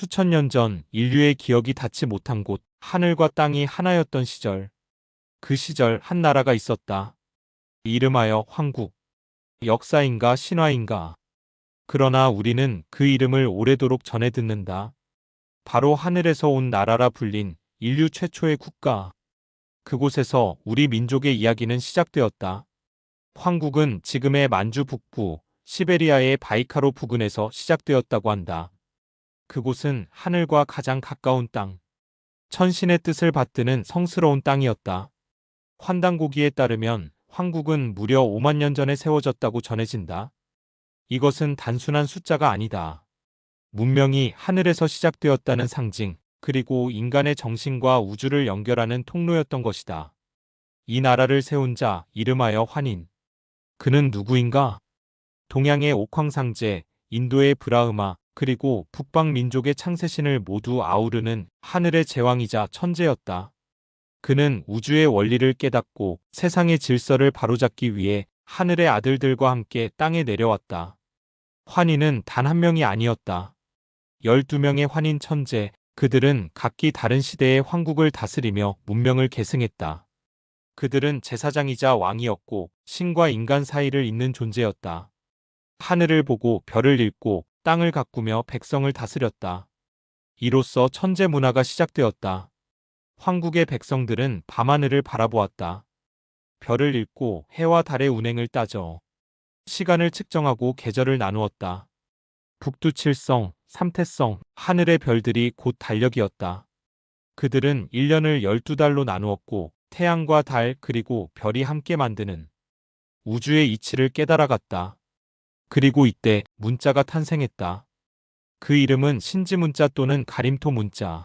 수천 년 전 인류의 기억이 닿지 못한 곳, 하늘과 땅이 하나였던 시절. 그 시절 한 나라가 있었다. 이름하여 황국. 역사인가 신화인가. 그러나 우리는 그 이름을 오래도록 전해 듣는다. 바로 하늘에서 온 나라라 불린 인류 최초의 국가. 그곳에서 우리 민족의 이야기는 시작되었다. 황국은 지금의 만주 북부, 시베리아의 바이카로 부근에서 시작되었다고 한다. 그곳은 하늘과 가장 가까운 땅, 천신의 뜻을 받드는 성스러운 땅이었다. 환단고기에 따르면 황국은 무려 5만 년 전에 세워졌다고 전해진다. 이것은 단순한 숫자가 아니다. 문명이 하늘에서 시작되었다는 상징, 그리고 인간의 정신과 우주를 연결하는 통로였던 것이다. 이 나라를 세운 자, 이름하여 환인. 그는 누구인가? 동양의 옥황상제, 인도의 브라흐마, 그리고 북방 민족의 창세신을 모두 아우르는 하늘의 제왕이자 천재였다. 그는 우주의 원리를 깨닫고 세상의 질서를 바로잡기 위해 하늘의 아들들과 함께 땅에 내려왔다. 환인은 단 한 명이 아니었다. 12명의 환인 천재, 그들은 각기 다른 시대의 황국을 다스리며 문명을 계승했다. 그들은 제사장이자 왕이었고 신과 인간 사이를 잇는 존재였다. 하늘을 보고 별을 읽고 땅을 가꾸며 백성을 다스렸다. 이로써 천재 문화가 시작되었다. 황국의 백성들은 밤하늘을 바라보았다. 별을 읽고 해와 달의 운행을 따져 시간을 측정하고 계절을 나누었다. 북두칠성, 삼태성, 하늘의 별들이 곧 달력이었다. 그들은 1년을 12달로 나누었고 태양과 달 그리고 별이 함께 만드는 우주의 이치를 깨달아갔다. 그리고 이때 문자가 탄생했다. 그 이름은 신지문자 또는 가림토 문자.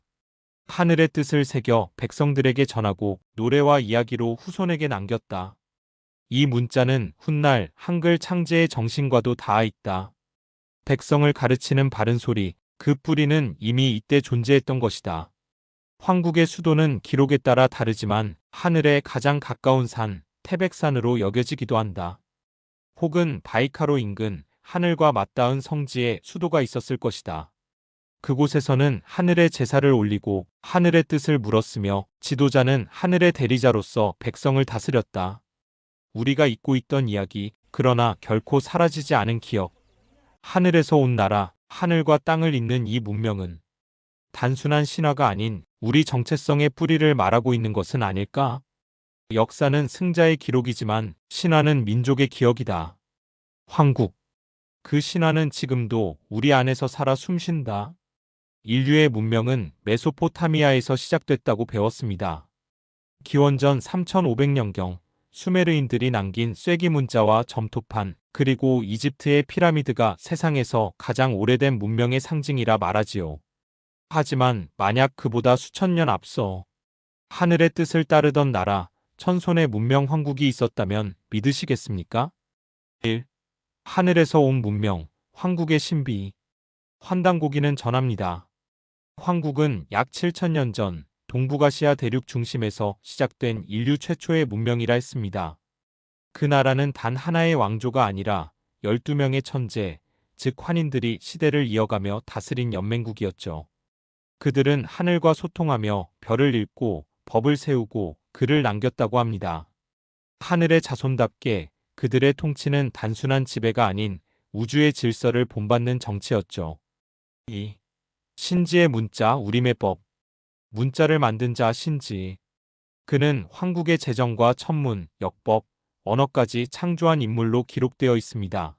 하늘의 뜻을 새겨 백성들에게 전하고 노래와 이야기로 후손에게 남겼다. 이 문자는 훗날 한글 창제의 정신과도 닿아 있다. 백성을 가르치는 바른 소리, 그 뿌리는 이미 이때 존재했던 것이다. 황국의 수도는 기록에 따라 다르지만 하늘에 가장 가까운 산, 태백산으로 여겨지기도 한다. 혹은 바이카로 인근 하늘과 맞닿은 성지에 수도가 있었을 것이다. 그곳에서는 하늘의 제사를 올리고 하늘의 뜻을 물었으며 지도자는 하늘의 대리자로서 백성을 다스렸다. 우리가 잊고 있던 이야기, 그러나 결코 사라지지 않은 기억. 하늘에서 온 나라, 하늘과 땅을 잇는 이 문명은 단순한 신화가 아닌 우리 정체성의 뿌리를 말하고 있는 것은 아닐까? 역사는 승자의 기록이지만 신화는 민족의 기억이다. 황국. 그 신화는 지금도 우리 안에서 살아 숨쉰다. 인류의 문명은 메소포타미아에서 시작됐다고 배웠습니다. 기원전 3500년경 수메르인들이 남긴 쐐기 문자와 점토판, 그리고 이집트의 피라미드가 세상에서 가장 오래된 문명의 상징이라 말하지요. 하지만 만약 그보다 수천 년 앞서 하늘의 뜻을 따르던 나라, 천손의 문명 황국이 있었다면 믿으시겠습니까? 1. 하늘에서 온 문명, 황국의 신비. 환단고기는 전합니다. 황국은 약 7000년 전 동북아시아 대륙 중심에서 시작된 인류 최초의 문명이라 했습니다. 그 나라는 단 하나의 왕조가 아니라 12명의 천재, 즉 환인들이 시대를 이어가며 다스린 연맹국이었죠. 그들은 하늘과 소통하며 별을 읽고 법을 세우고 글을 남겼다고 합니다. 하늘의 자손답게 그들의 통치는 단순한 지배가 아닌 우주의 질서를 본받는 정치였죠. 2. 신지의 문자 우림의 법. 문자를 만든 자 신지. 그는 황국의 재정과 천문, 역법, 언어까지 창조한 인물로 기록되어 있습니다.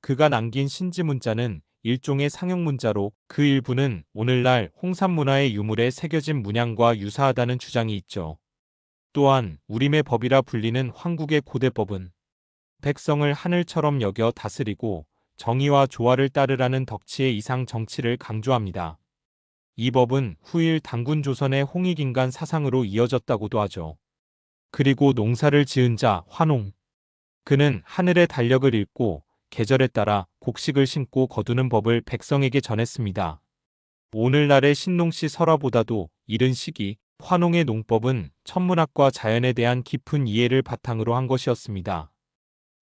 그가 남긴 신지 문자는 일종의 상형 문자로 그 일부는 오늘날 홍산 문화의 유물에 새겨진 문양과 유사하다는 주장이 있죠. 또한 우림의 법이라 불리는 황국의 고대법은 백성을 하늘처럼 여겨 다스리고 정의와 조화를 따르라는 덕치의 이상 정치를 강조합니다. 이 법은 후일 단군 조선의 홍익인간 사상으로 이어졌다고도 하죠. 그리고 농사를 지은 자 환홍. 그는 하늘의 달력을 읽고 계절에 따라 곡식을 심고 거두는 법을 백성에게 전했습니다. 오늘날의 신농시 설화보다도 이른 시기 환홍의 농법은 천문학과 자연에 대한 깊은 이해를 바탕으로 한 것이었습니다.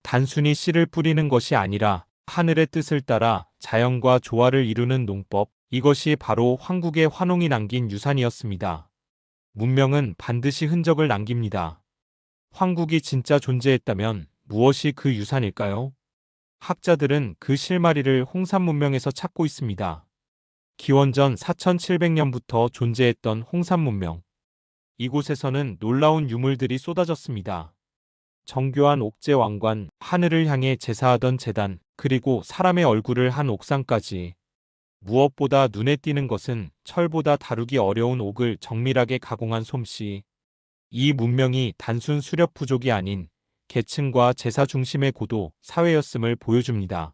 단순히 씨를 뿌리는 것이 아니라 하늘의 뜻을 따라 자연과 조화를 이루는 농법, 이것이 바로 황국의 환웅이 남긴 유산이었습니다. 문명은 반드시 흔적을 남깁니다. 황국이 진짜 존재했다면 무엇이 그 유산일까요? 학자들은 그 실마리를 홍산 문명에서 찾고 있습니다. 기원전 4700년부터 존재했던 홍산 문명. 이곳에서는 놀라운 유물들이 쏟아졌습니다. 정교한 옥제 왕관, 하늘을 향해 제사하던 제단, 그리고 사람의 얼굴을 한 옥상까지. 무엇보다 눈에 띄는 것은 철보다 다루기 어려운 옥을 정밀하게 가공한 솜씨. 이 문명이 단순 수렵 부족이 아닌 계층과 제사 중심의 고도, 사회였음을 보여줍니다.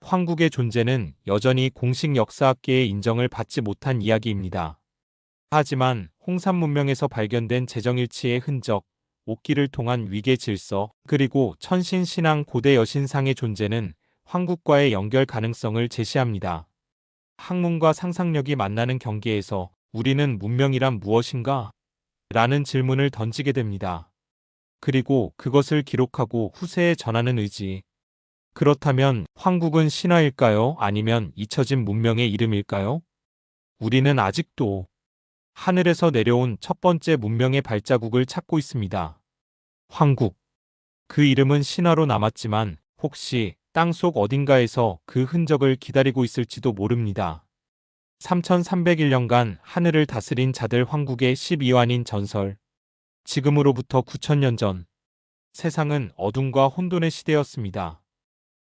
황국의 존재는 여전히 공식 역사학계의 인정을 받지 못한 이야기입니다. 하지만 홍산 문명에서 발견된 재정일치의 흔적, 옥기를 통한 위계 질서, 그리고 천신신앙 고대 여신상의 존재는 황국과의 연결 가능성을 제시합니다. 학문과 상상력이 만나는 경계에서 우리는 문명이란 무엇인가? 라는 질문을 던지게 됩니다. 그리고 그것을 기록하고 후세에 전하는 의지. 그렇다면 황국은 신화일까요? 아니면 잊혀진 문명의 이름일까요? 우리는 아직도 하늘에서 내려온 첫 번째 문명의 발자국을 찾고 있습니다. 황국. 그 이름은 신화로 남았지만 혹시 땅속 어딘가에서 그 흔적을 기다리고 있을지도 모릅니다. 3301년간 하늘을 다스린 자들 황국의 12완인 전설. 지금으로부터 9000년 전. 세상은 어둠과 혼돈의 시대였습니다.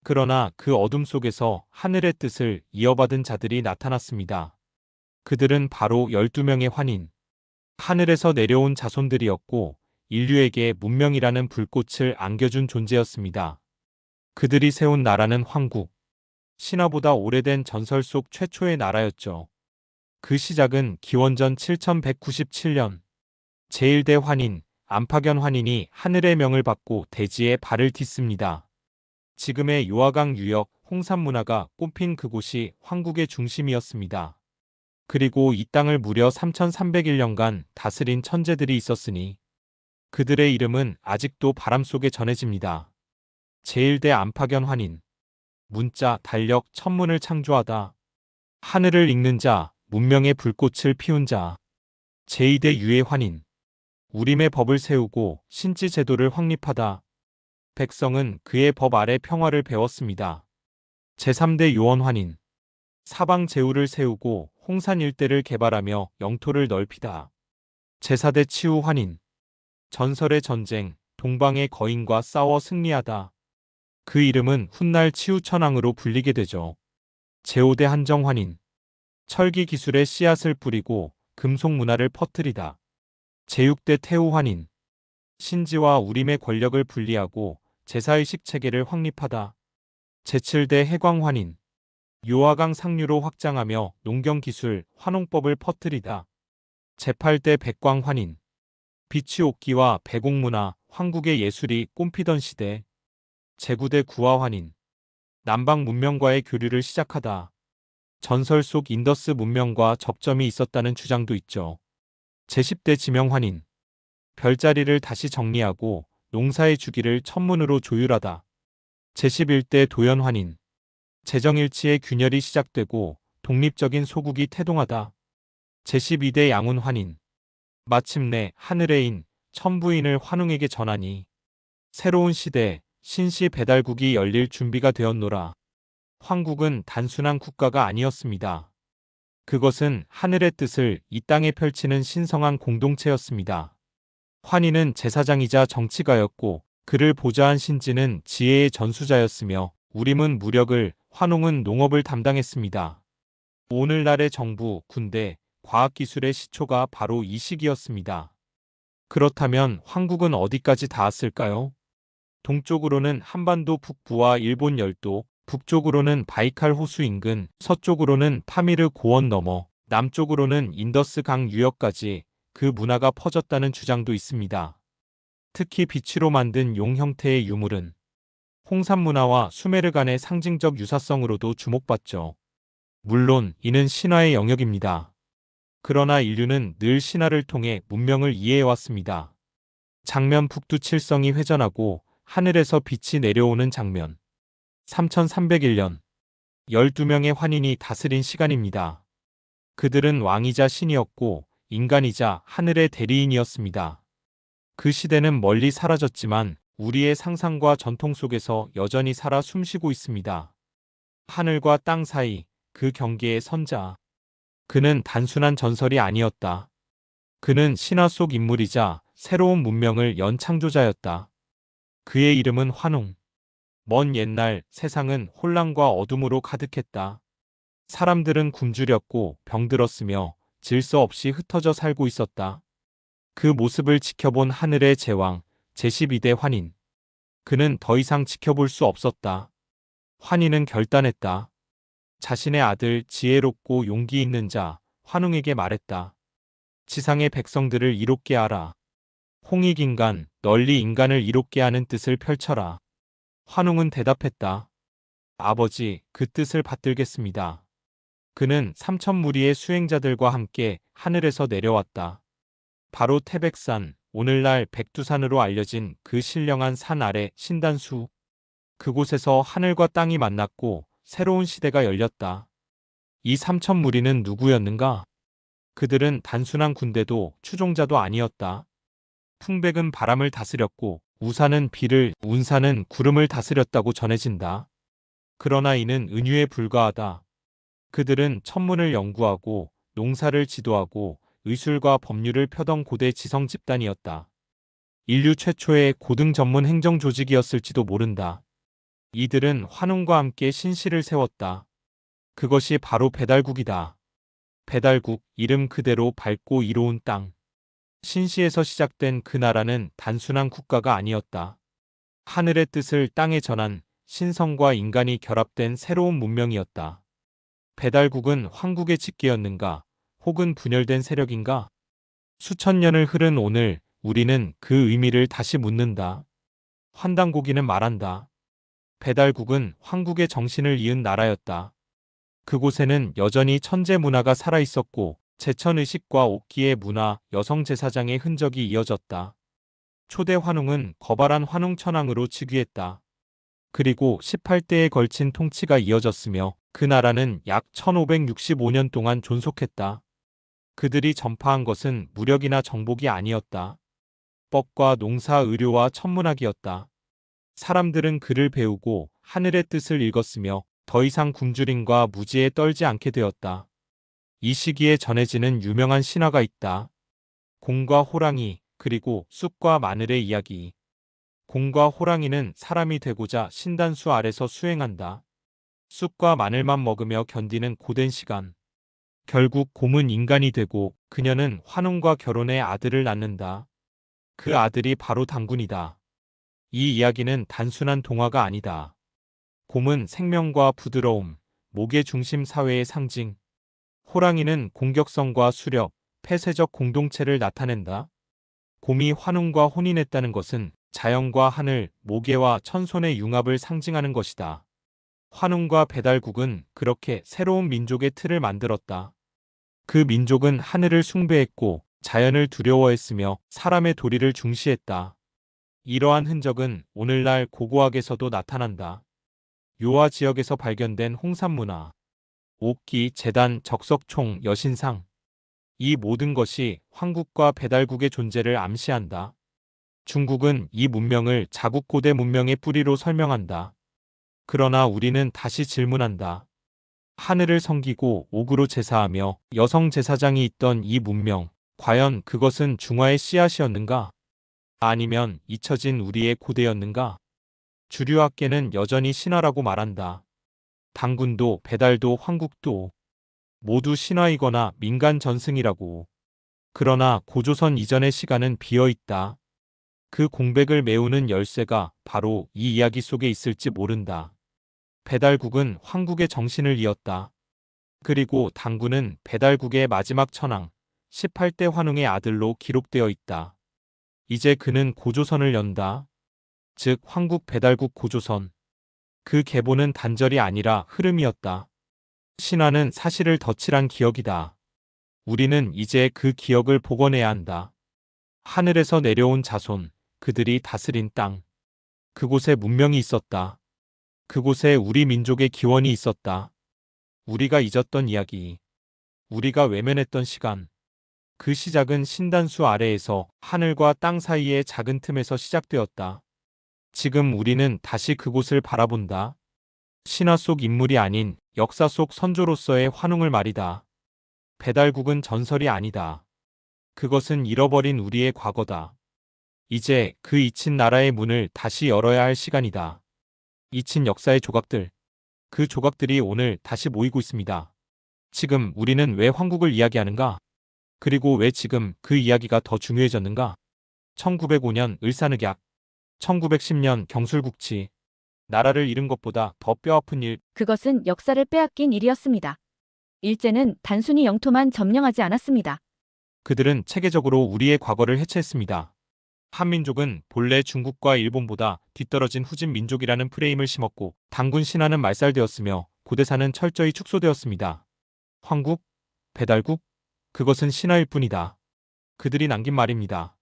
그러나 그 어둠 속에서 하늘의 뜻을 이어받은 자들이 나타났습니다. 그들은 바로 12명의 환인. 하늘에서 내려온 자손들이었고 인류에게 문명이라는 불꽃을 안겨준 존재였습니다. 그들이 세운 나라는 황국. 신화보다 오래된 전설 속 최초의 나라였죠. 그 시작은 기원전 7197년. 제1대 환인, 안파견 환인이 하늘의 명을 받고 대지에 발을 딛습니다. 지금의 요하강 유역, 홍산 문화가 꼽힌 그곳이 황국의 중심이었습니다. 그리고 이 땅을 무려 3301년간 다스린 천재들이 있었으니 그들의 이름은 아직도 바람 속에 전해집니다. 제1대 안파견 환인. 문자, 달력, 천문을 창조하다. 하늘을 읽는 자, 문명의 불꽃을 피운 자. 제2대 유해 환인. 우림의 법을 세우고 신지 제도를 확립하다. 백성은 그의 법 아래 평화를 배웠습니다. 제3대 요원 환인. 사방 제후를 세우고 홍산 일대를 개발하며 영토를 넓히다. 제4대 치유 환인. 전설의 전쟁, 동방의 거인과 싸워 승리하다. 그 이름은 훗날 치유천왕으로 불리게 되죠. 제5대 한정 환인. 철기 기술의 씨앗을 뿌리고 금속 문화를 퍼뜨리다. 제6대 태우 환인. 신지와 우림의 권력을 분리하고 제사의식 체계를 확립하다. 제7대 해광 환인. 요하강 상류로 확장하며 농경 기술, 환농법을 퍼뜨리다. 제8대 백광 환인. 빛이 옥기와 배곡 문화, 황국의 예술이 꽃피던 시대. 제9대 구화 환인. 남방 문명과의 교류를 시작하다. 전설 속 인더스 문명과 접점이 있었다는 주장도 있죠. 제10대 지명 환인. 별자리를 다시 정리하고 농사의 주기를 천문으로 조율하다. 제11대 도연 환인. 재정일치의 균열이 시작되고 독립적인 소국이 태동하다. 제12대 양운 환인. 마침내 하늘의 인, 천부인을 환웅에게 전하니 새로운 시대, 신시 배달국이 열릴 준비가 되었노라. 황국은 단순한 국가가 아니었습니다. 그것은 하늘의 뜻을 이 땅에 펼치는 신성한 공동체였습니다. 환인은 제사장이자 정치가였고 그를 보좌한 신지는 지혜의 전수자였으며 우림은 무력을, 환웅은 농업을 담당했습니다. 오늘날의 정부, 군대, 과학기술의 시초가 바로 이 시기였습니다. 그렇다면 황국은 어디까지 닿았을까요? 동쪽으로는 한반도 북부와 일본 열도, 북쪽으로는 바이칼 호수 인근, 서쪽으로는 파미르 고원 너머, 남쪽으로는 인더스 강 유역까지 그 문화가 퍼졌다는 주장도 있습니다. 특히 비치로 만든 용 형태의 유물은 홍산 문화와 수메르 간의 상징적 유사성으로도 주목받죠. 물론 이는 신화의 영역입니다. 그러나 인류는 늘 신화를 통해 문명을 이해해왔습니다. 장면 북두칠성이 회전하고 하늘에서 빛이 내려오는 장면. 3301년. 12명의 환인이 다스린 시간입니다. 그들은 왕이자 신이었고 인간이자 하늘의 대리인이었습니다. 그 시대는 멀리 사라졌지만 우리의 상상과 전통 속에서 여전히 살아 숨쉬고 있습니다. 하늘과 땅 사이 그 경계의 선자. 그는 단순한 전설이 아니었다. 그는 신화 속 인물이자 새로운 문명을 연 창조자였다. 그의 이름은 환웅. 먼 옛날 세상은 혼란과 어둠으로 가득했다. 사람들은 굶주렸고 병들었으며 질서 없이 흩어져 살고 있었다. 그 모습을 지켜본 하늘의 제왕, 제12대 환인. 그는 더 이상 지켜볼 수 없었다. 환인은 결단했다. 자신의 아들 지혜롭고 용기 있는 자 환웅에게 말했다. 지상의 백성들을 이롭게 하라. 홍익인간, 널리 인간을 이롭게 하는 뜻을 펼쳐라. 환웅은 대답했다. 아버지, 그 뜻을 받들겠습니다. 그는 3,000무리의 수행자들과 함께 하늘에서 내려왔다. 바로 태백산, 오늘날 백두산으로 알려진 그 신령한 산 아래 신단수. 그곳에서 하늘과 땅이 만났고 새로운 시대가 열렸다. 이 3,000무리는 누구였는가? 그들은 단순한 군대도 추종자도 아니었다. 풍백은 바람을 다스렸고 우사는 비를, 운사는 구름을 다스렸다고 전해진다. 그러나 이는 은유에 불과하다. 그들은 천문을 연구하고 농사를 지도하고 의술과 법률을 펴던 고대 지성 집단이었다. 인류 최초의 고등 전문 행정 조직이었을지도 모른다. 이들은 환웅과 함께 신시를 세웠다. 그것이 바로 배달국이다. 배달국, 이름 그대로 밝고 이로운 땅. 신시에서 시작된 그 나라는 단순한 국가가 아니었다. 하늘의 뜻을 땅에 전한 신성과 인간이 결합된 새로운 문명이었다. 배달국은 황국의 집계였는가? 혹은 분열된 세력인가? 수천 년을 흐른 오늘 우리는 그 의미를 다시 묻는다. 환단고기는 말한다. 배달국은 황국의 정신을 이은 나라였다. 그곳에는 여전히 천재 문화가 살아있었고 제천의식과 옥기의 문화, 여성 제사장의 흔적이 이어졌다. 초대 환웅은 거발한 환웅천왕으로 즉위했다. 그리고 18대에 걸친 통치가 이어졌으며 그 나라는 약 1565년 동안 존속했다. 그들이 전파한 것은 무력이나 정복이 아니었다. 법과 농사, 의료와 천문학이었다. 사람들은 글을 배우고 하늘의 뜻을 읽었으며 더 이상 굶주림과 무지에 떨지 않게 되었다. 이 시기에 전해지는 유명한 신화가 있다. 곰과 호랑이, 그리고 쑥과 마늘의 이야기. 곰과 호랑이는 사람이 되고자 신단수 아래서 수행한다. 쑥과 마늘만 먹으며 견디는 고된 시간. 결국 곰은 인간이 되고 그녀는 환웅과 결혼해 아들을 낳는다. 그 아들이 바로 당군이다. 이 이야기는 단순한 동화가 아니다. 곰은 생명과 부드러움, 목의 중심 사회의 상징. 호랑이는 공격성과 수렵, 폐쇄적 공동체를 나타낸다. 곰이 환웅과 혼인했다는 것은 자연과 하늘, 모계와 천손의 융합을 상징하는 것이다. 환웅과 배달국은 그렇게 새로운 민족의 틀을 만들었다. 그 민족은 하늘을 숭배했고 자연을 두려워했으며 사람의 도리를 중시했다. 이러한 흔적은 오늘날 고고학에서도 나타난다. 요하 지역에서 발견된 홍산문화, 옥기, 제단, 적석총, 여신상. 이 모든 것이 황국과 배달국의 존재를 암시한다. 중국은 이 문명을 자국 고대 문명의 뿌리로 설명한다. 그러나 우리는 다시 질문한다. 하늘을 섬기고 옥으로 제사하며 여성 제사장이 있던 이 문명, 과연 그것은 중화의 씨앗이었는가? 아니면 잊혀진 우리의 고대였는가? 주류학계는 여전히 신화라고 말한다. 당군도 배달도 황국도 모두 신화이거나 민간 전승이라고. 그러나 고조선 이전의 시간은 비어있다. 그 공백을 메우는 열쇠가 바로 이 이야기 속에 있을지 모른다. 배달국은 황국의 정신을 이었다. 그리고 당군은 배달국의 마지막 천왕, 18대 환웅의 아들로 기록되어 있다. 이제 그는 고조선을 연다. 즉 황국 배달국 고조선. 그 계보는 단절이 아니라 흐름이었다. 신화는 사실을 덧칠한 기억이다. 우리는 이제 그 기억을 복원해야 한다. 하늘에서 내려온 자손, 그들이 다스린 땅. 그곳에 문명이 있었다. 그곳에 우리 민족의 기원이 있었다. 우리가 잊었던 이야기. 우리가 외면했던 시간. 그 시작은 신단수 아래에서 하늘과 땅 사이의 작은 틈에서 시작되었다. 지금 우리는 다시 그곳을 바라본다. 신화 속 인물이 아닌 역사 속 선조로서의 환웅을 말이다. 배달국은 전설이 아니다. 그것은 잃어버린 우리의 과거다. 이제 그 잊힌 나라의 문을 다시 열어야 할 시간이다. 잊힌 역사의 조각들. 그 조각들이 오늘 다시 모이고 있습니다. 지금 우리는 왜 황국을 이야기하는가? 그리고 왜 지금 그 이야기가 더 중요해졌는가? 1905년 을사늑약, 1910년 경술국치. 나라를 잃은 것보다 더 뼈아픈 일. 그것은 역사를 빼앗긴 일이었습니다. 일제는 단순히 영토만 점령하지 않았습니다. 그들은 체계적으로 우리의 과거를 해체했습니다. 한민족은 본래 중국과 일본보다 뒤떨어진 후진 민족이라는 프레임을 심었고 단군 신화는 말살되었으며 고대사는 철저히 축소되었습니다. 황국, 배달국, 그것은 신화일 뿐이다. 그들이 남긴 말입니다.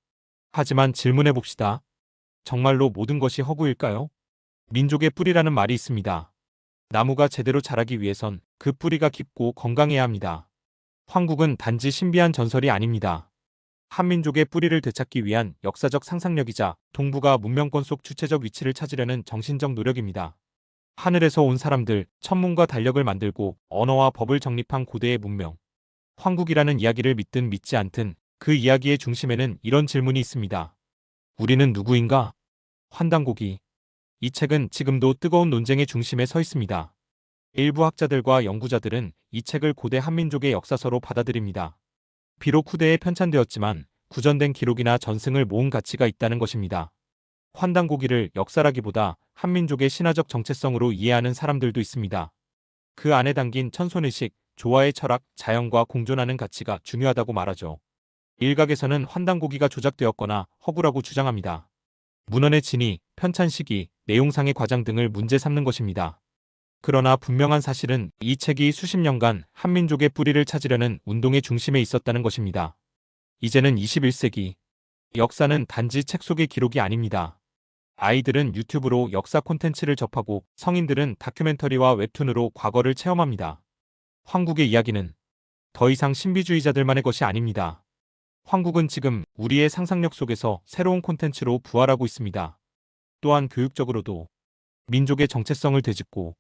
하지만 질문해 봅시다. 정말로 모든 것이 허구일까요? 민족의 뿌리라는 말이 있습니다. 나무가 제대로 자라기 위해선 그 뿌리가 깊고 건강해야 합니다. 황국은 단지 신비한 전설이 아닙니다. 한민족의 뿌리를 되찾기 위한 역사적 상상력이자 동북아 문명권 속 주체적 위치를 찾으려는 정신적 노력입니다. 하늘에서 온 사람들, 천문과 달력을 만들고 언어와 법을 정립한 고대의 문명. 황국이라는 이야기를 믿든 믿지 않든 그 이야기의 중심에는 이런 질문이 있습니다. 우리는 누구인가? 환단고기. 이 책은 지금도 뜨거운 논쟁의 중심에 서 있습니다. 일부 학자들과 연구자들은 이 책을 고대 한민족의 역사서로 받아들입니다. 비록 후대에 편찬되었지만 구전된 기록이나 전승을 모은 가치가 있다는 것입니다. 환단고기를 역사라기보다 한민족의 신화적 정체성으로 이해하는 사람들도 있습니다. 그 안에 담긴 천손의식, 조화의 철학, 자연과 공존하는 가치가 중요하다고 말하죠. 일각에서는 환단고기가 조작되었거나 허구라고 주장합니다. 문헌의 진위, 편찬 시기, 내용상의 과장 등을 문제 삼는 것입니다. 그러나 분명한 사실은 이 책이 수십 년간 한민족의 뿌리를 찾으려는 운동의 중심에 있었다는 것입니다. 이제는 21세기. 역사는 단지 책 속의 기록이 아닙니다. 아이들은 유튜브로 역사 콘텐츠를 접하고 성인들은 다큐멘터리와 웹툰으로 과거를 체험합니다. 황국의 이야기는 더 이상 신비주의자들만의 것이 아닙니다. 황국은 지금 우리의 상상력 속에서 새로운 콘텐츠로 부활하고 있습니다. 또한 교육적으로도 민족의 정체성을 되짚고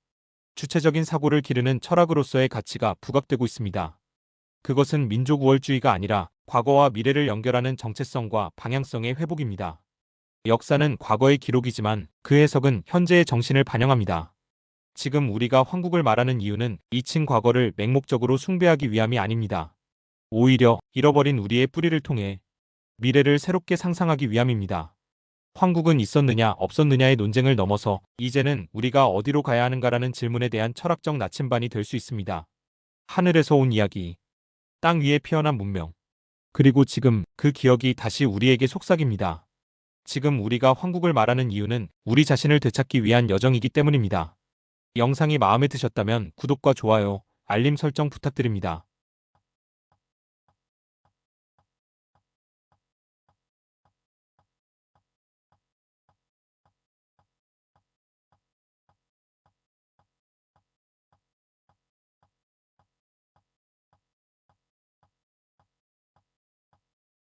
주체적인 사고를 기르는 철학으로서의 가치가 부각되고 있습니다. 그것은 민족 우월주의가 아니라 과거와 미래를 연결하는 정체성과 방향성의 회복입니다. 역사는 과거의 기록이지만 그 해석은 현재의 정신을 반영합니다. 지금 우리가 황국을 말하는 이유는 잊힌 과거를 맹목적으로 숭배하기 위함이 아닙니다. 오히려 잃어버린 우리의 뿌리를 통해 미래를 새롭게 상상하기 위함입니다. 황국은 있었느냐 없었느냐의 논쟁을 넘어서 이제는 우리가 어디로 가야 하는가라는 질문에 대한 철학적 나침반이 될 수 있습니다. 하늘에서 온 이야기, 땅 위에 피어난 문명, 그리고 지금 그 기억이 다시 우리에게 속삭입니다. 지금 우리가 황국을 말하는 이유는 우리 자신을 되찾기 위한 여정이기 때문입니다. 영상이 마음에 드셨다면 구독과 좋아요, 알림 설정 부탁드립니다.